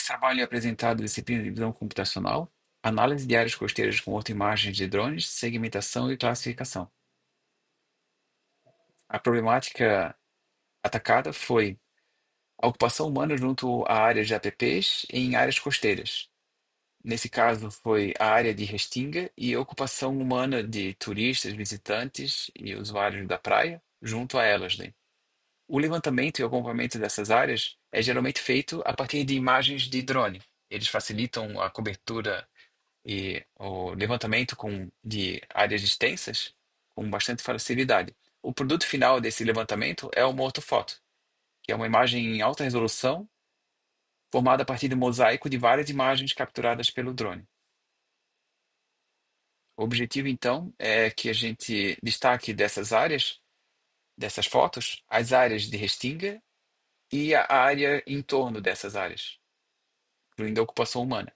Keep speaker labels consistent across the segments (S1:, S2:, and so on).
S1: trabalho é apresentado disciplina de visão computacional, análise de áreas costeiras com imagens de drones, segmentação e classificação. A problemática atacada foi a ocupação humana junto a áreas de apps em áreas costeiras. Nesse caso, foi a área de Restinga e a ocupação humana de turistas, visitantes e usuários da praia junto a elas, né? O levantamento e o acompanhamento dessas áreas é geralmente feito a partir de imagens de drone. Eles facilitam a cobertura e o levantamento de áreas extensas com bastante facilidade. O produto final desse levantamento é uma ortofoto, que é uma imagem em alta resolução formada a partir de um mosaico de várias imagens capturadas pelo drone. O objetivo, então, é que a gente destaque dessas áreas, dessas fotos, as áreas de restinga e a área em torno dessas áreas, incluindo a ocupação humana.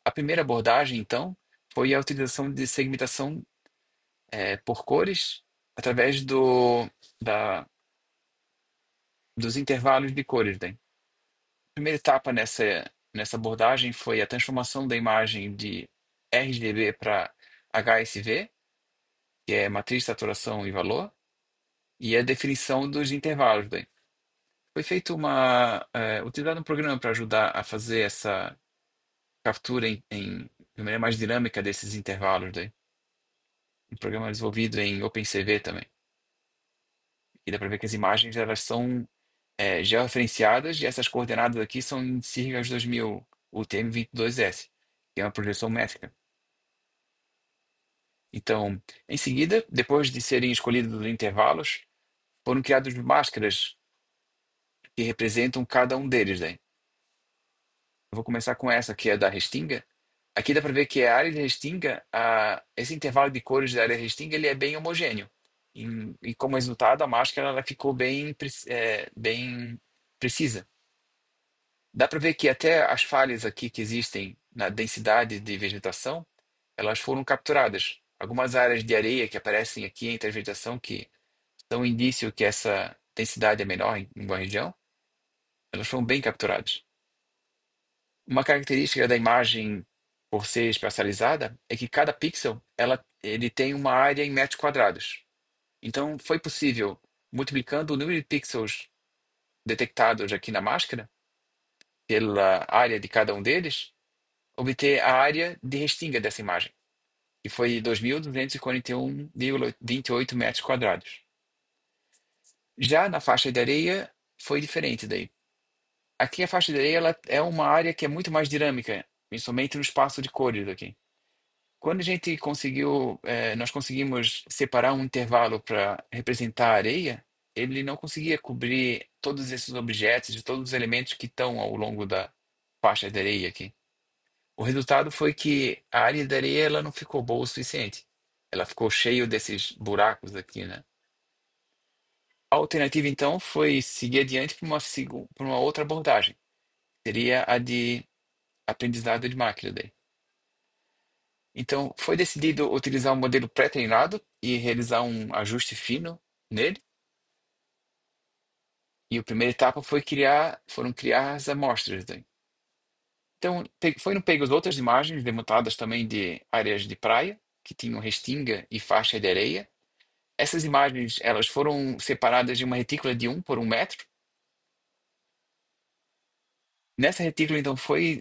S1: A primeira abordagem, então, foi a utilização de segmentação por cores através da, dos intervalos de cores. Né? A primeira etapa nessa abordagem foi a transformação da imagem de RGB para HSV, que é matriz de saturação e valor, e a definição dos intervalos. Né? Foi feito utilizado um programa para ajudar a fazer essa captura de maneira mais dinâmica desses intervalos. Né? Um programa desenvolvido em OpenCV também. E dá para ver que as imagens elas são georreferenciadas e essas coordenadas aqui são em siglas 2000, o TM22S, que é uma projeção métrica. Então, em seguida, depois de serem escolhidos os intervalos, foram criadas máscaras que representam cada um deles. Né? Eu vou começar com essa, que é da Restinga. Aqui dá para ver que a área de Restinga, esse intervalo de cores da área de Restinga, ele é bem homogêneo. E como resultado, a máscara ela ficou bem precisa. Dá para ver que até as falhas aqui que existem na densidade de vegetação, elas foram capturadas. Algumas áreas de areia que aparecem aqui entre a vegetação, que são um indício que essa densidade é menor em uma região, elas foram bem capturadas. Uma característica da imagem, por ser espacializada, é que cada pixel ele tem uma área em metros quadrados. Então, foi possível, multiplicando o número de pixels detectados aqui na máscara, pela área de cada um deles, obter a área de restinga dessa imagem, que foi 2.241,28 metros quadrados. Já na faixa de areia, foi diferente daí. Aqui a faixa de areia ela é uma área que é muito mais dinâmica, principalmente no espaço de cores aqui. Quando a gente nós conseguimos separar um intervalo para representar a areia, ele não conseguia cobrir todos esses objetos e todos os elementos que estão ao longo da faixa de areia aqui. O resultado foi que a área de areia ela não ficou boa o suficiente. Ela ficou cheia desses buracos aqui, né? A alternativa, então, foi seguir adiante para uma outra abordagem. Seria a de aprendizado de máquina daí. Então, foi decidido utilizar um modelo pré-treinado e realizar um ajuste fino nele. E a primeira etapa foram criar as amostras daí. Então, foram pegas outras imagens levantadas também de áreas de praia, que tinham restinga e faixa de areia. Essas imagens, elas foram separadas de uma retícula de 1 por 1 metro. Nessa retícula, então, foram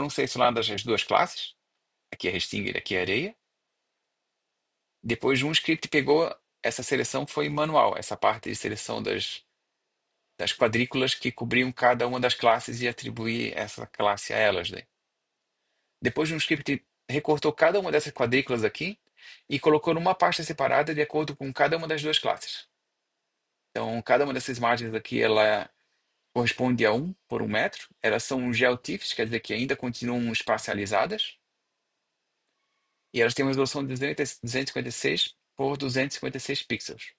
S1: selecionadas as duas classes, aqui é restinga e aqui é areia. Depois, um script pegou essa seleção, foi manual, essa parte de seleção das quadrículas que cobriam cada uma das classes e atribuir essa classe a elas. Né? Depois, um script recortou cada uma dessas quadrículas aqui e colocou numa pasta separada de acordo com cada uma das duas classes. Então, cada uma dessas imagens aqui, ela corresponde a 1 por 1 metro. Elas são GeoTIFFs, quer dizer que ainda continuam espacializadas. E elas têm uma resolução de 256 por 256 pixels.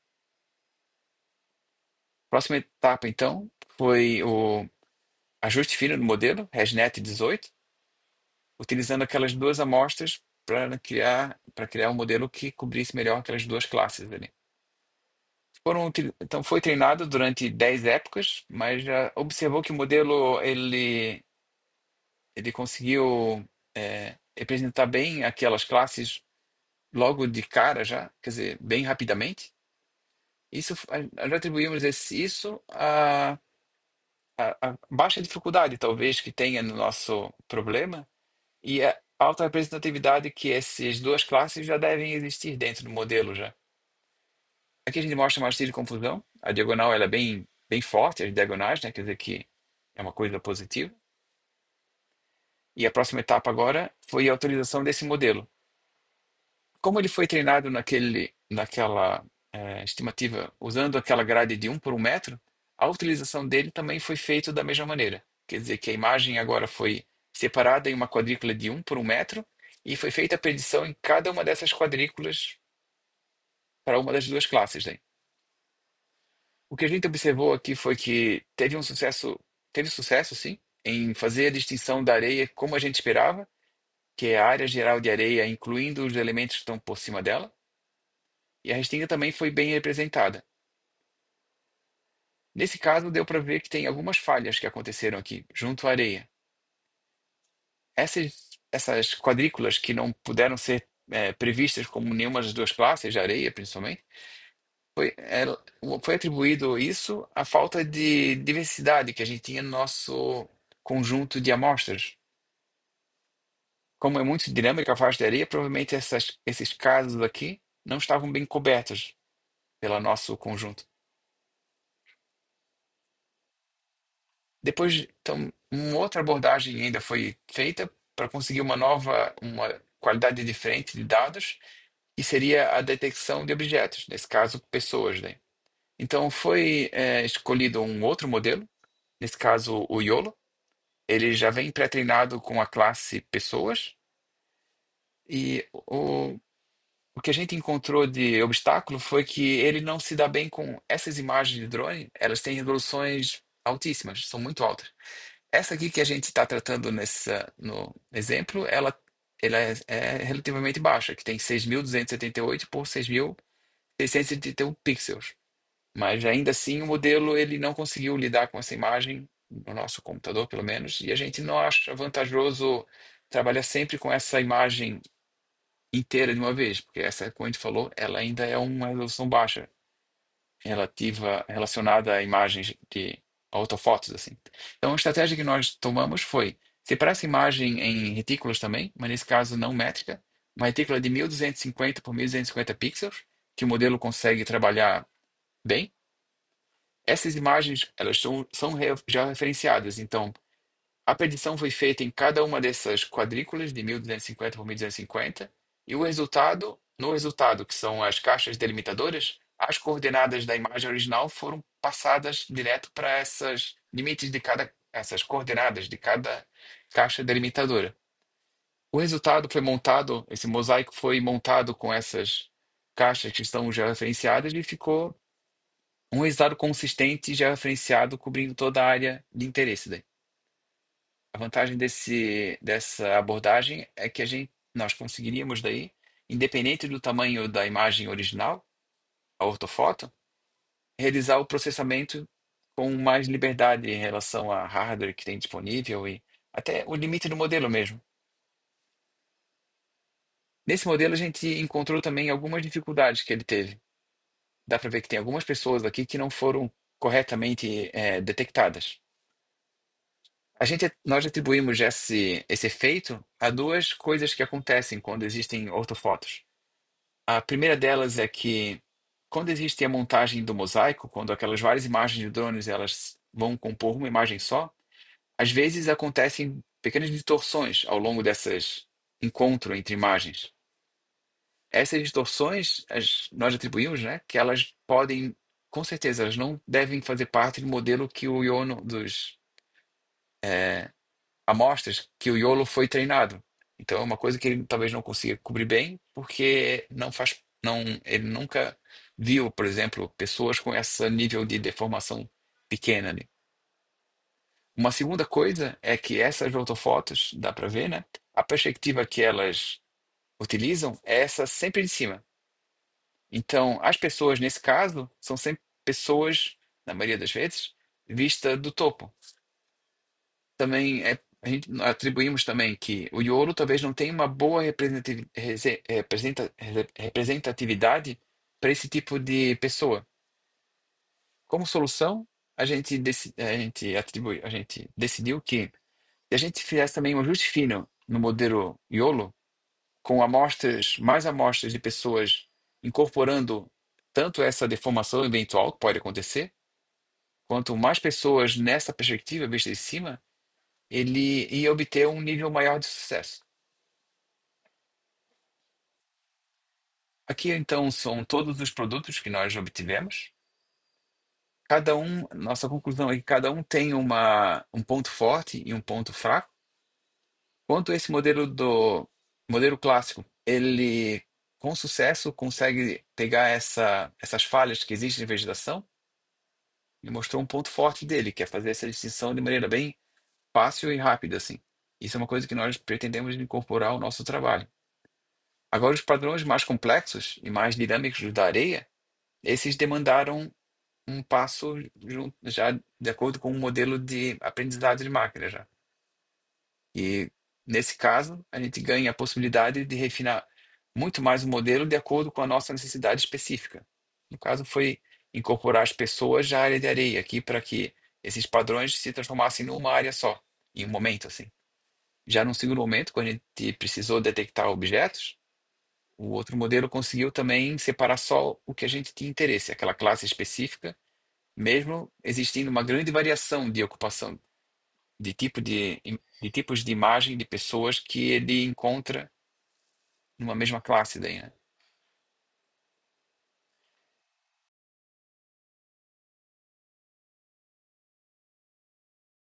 S1: Próxima etapa, então, foi o ajuste fino do modelo, ResNet 18, utilizando aquelas duas amostras para criar um modelo que cobrisse melhor aquelas duas classes ali. Então foi treinado durante 10 épocas, mas já observou que o modelo ele conseguiu representar bem aquelas classes logo de cara já, quer dizer, bem rapidamente. Isso, nós atribuímos isso a baixa dificuldade, talvez, que tenha no nosso problema e a alta representatividade que essas duas classes já devem existir dentro do modelo já. Aqui a gente mostra uma arista de confusão. A diagonal ela é bem forte, as diagonais, né? Quer dizer que é uma coisa positiva. E a próxima etapa agora foi a utilização desse modelo. Como ele foi treinado naquela estimativa, usando aquela grade de 1 por 1 metro, a utilização dele também foi feita da mesma maneira. Quer dizer que a imagem agora foi separada em uma quadrícula de 1 por 1 metro e foi feita a predição em cada uma dessas quadrículas para uma das duas classes, né? O que a gente observou aqui foi que teve sucesso, sim, em fazer a distinção da areia como a gente esperava, que é a área geral de areia, incluindo os elementos que estão por cima dela, e a restinga também foi bem representada. Nesse caso, deu para ver que tem algumas falhas que aconteceram aqui, junto à areia. Essas quadrículas que não puderam ser previstas como nenhuma das duas classes, de areia principalmente, foi atribuído isso à falta de diversidade que a gente tinha no nosso conjunto de amostras. Como é muito dinâmica a faixa de areia, provavelmente esses casos aqui não estavam bem cobertos pelo nosso conjunto. Depois, então, uma outra abordagem ainda foi feita para conseguir uma qualidade diferente de dados, que seria a detecção de objetos, nesse caso, pessoas, né? Então, foi escolhido um outro modelo, nesse caso, o YOLO. Ele já vem pré-treinado com a classe pessoas, e o que a gente encontrou de obstáculo foi que ele não se dá bem com essas imagens de drone, elas têm resoluções altíssimas, são muito altas. Essa aqui que a gente está tratando no exemplo, ela é relativamente baixa, que tem 6.278 por 6.681 pixels. Mas ainda assim o modelo ele não conseguiu lidar com essa imagem, no nosso computador pelo menos, e a gente não acha vantajoso trabalhar sempre com essa imagem inteira de uma vez, porque essa, como a gente falou, ela ainda é uma resolução baixa, relacionada a imagens de autofotos, assim. Então, a estratégia que nós tomamos foi separar essa imagem em retículas também, mas nesse caso não métrica, uma retícula de 1.250 por 1.250 pixels, que o modelo consegue trabalhar bem. Essas imagens, elas já referenciadas, então a predição foi feita em cada uma dessas quadrículas de 1.250 por 1.250 e no resultado, que são as caixas delimitadoras, as coordenadas da imagem original foram passadas direto para essas coordenadas de cada caixa delimitadora. O resultado foi montado, esse mosaico foi montado com essas caixas que estão já referenciadas e ficou um resultado consistente já referenciado cobrindo toda a área de interesse daí. A vantagem dessa abordagem é que nós conseguiríamos daí, independente do tamanho da imagem original, a ortofoto, realizar o processamento com mais liberdade em relação a hardware que tem disponível e até o limite do modelo mesmo. Nesse modelo a gente encontrou também algumas dificuldades que ele teve. Dá para ver que tem algumas pessoas aqui que não foram corretamente detectadas. Nós atribuímos esse efeito a duas coisas que acontecem quando existem ortofotos. A primeira delas é que quando existe a montagem do mosaico, quando aquelas várias imagens de drones elas vão compor uma imagem só, às vezes acontecem pequenas distorções ao longo desses encontros entre imagens. Essas distorções nós atribuímos, né, que elas podem, com certeza, elas não devem fazer parte do modelo que o Iono dos amostras que o YOLO foi treinado. Então é uma coisa que ele talvez não consiga cobrir bem, porque ele nunca viu, por exemplo, pessoas com esse nível de deformação pequena ali. Uma segunda coisa é que essas ortofotos, dá para ver, né? A perspectiva que elas utilizam é essa sempre de cima. Então, as pessoas, nesse caso, são sempre pessoas, na maioria das vezes, vista do topo. Também a gente atribuímos também que o iolo talvez não tenha uma boa representatividade para esse tipo de pessoa. Como solução, a gente decidiu que se a gente fizesse também um ajuste fino no modelo iolo, com mais amostras de pessoas incorporando tanto essa deformação eventual que pode acontecer, quanto mais pessoas nessa perspectiva vista de cima, ele ia obter um nível maior de sucesso. Aqui, então, são todos os produtos que nós obtivemos. Nossa conclusão é que cada um tem um ponto forte e um ponto fraco. Quanto a esse modelo clássico, ele com sucesso consegue pegar essas falhas que existem em vegetação e mostrou um ponto forte dele, que é fazer essa distinção de maneira bem fácil e rápida, assim. Isso é uma coisa que nós pretendemos incorporar ao nosso trabalho. Agora, os padrões mais complexos e mais dinâmicos da areia, esses demandaram um passo já de acordo com um modelo de aprendizado de máquina já. E nesse caso, a gente ganha a possibilidade de refinar muito mais o modelo de acordo com a nossa necessidade específica. No caso, foi incorporar as pessoas já à área de areia aqui para que esses padrões se transformassem numa área só, em um momento assim. Já num segundo momento, quando a gente precisou detectar objetos, o outro modelo conseguiu também separar só o que a gente tinha interesse, aquela classe específica, mesmo existindo uma grande variação de ocupação, de tipos de imagem de pessoas que ele encontra numa mesma classe daí, né?